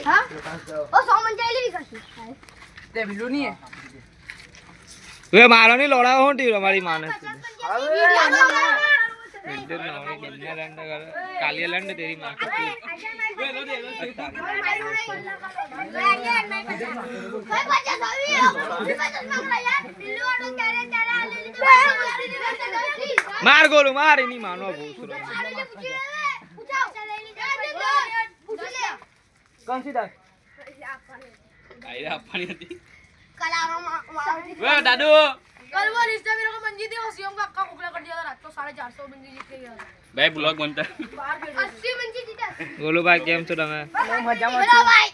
हां ओ 100 मन चाहिए लिखा તે વિલુ ની वे मारो नहीं लोड़ा हो टी हमारी माने कालिया लंड तेरी मां की मार गोलू मार नहीं मानो भूसरो कौन सी दाल आइरा अपनी थी कलावा वे दादू कल वो लिस्ट में मेरे को मंजी थी हसीम का अक्का कुकला कर दिया था रात को 450 मंजी जीत के गया भाई ब्लॉग बनता 80 मंजी जीता गोलू भाई केम છો તમે મજામાં हेलो भाई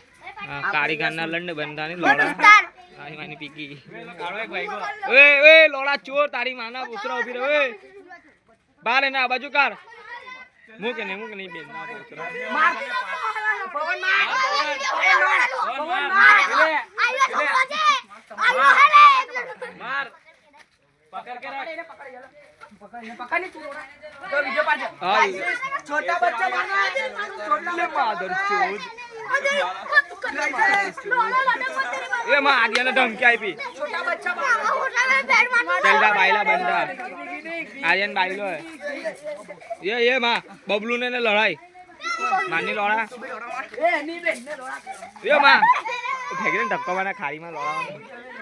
કારીગરના લંડ બનતા ની લોડા તારી માની પીકી કાળો એક ભાઈ ઓએ ઓએ લોડા ચોર તારી માના પૂછરા ઉભી રે ઓએ બાર એના બાજુ કાર મૂકે નહીં બેન ના પૂછરા मार पवन मार मार पकड़ के रख पकड़ नहीं तो वीडियो पाजा हाय छोटा बच्चा मारना है छोटा ले मादर चोद ये मां आदिया ने धमकी आपी छोटा बच्चा मारना चल जा बाईला बंदा आर्यन बाईलो है ये मां बबलू ने लड़ाई मानी लोड़ा ए नी बे ने लोड़ा ये मां फेंकने धक्का मारा खारी में लोड़ा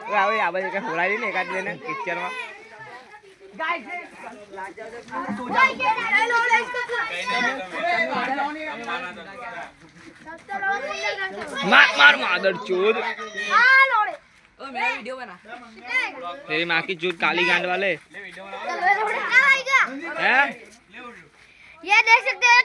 ओए आवे आ बाजू के होराई ने एकाद लेने पिक्चर में गाइस मार मादर चोद ओ मेरा वीडियो बना तेरी माँ की चूत काली गांड वाले हैं ये देख सकते हैं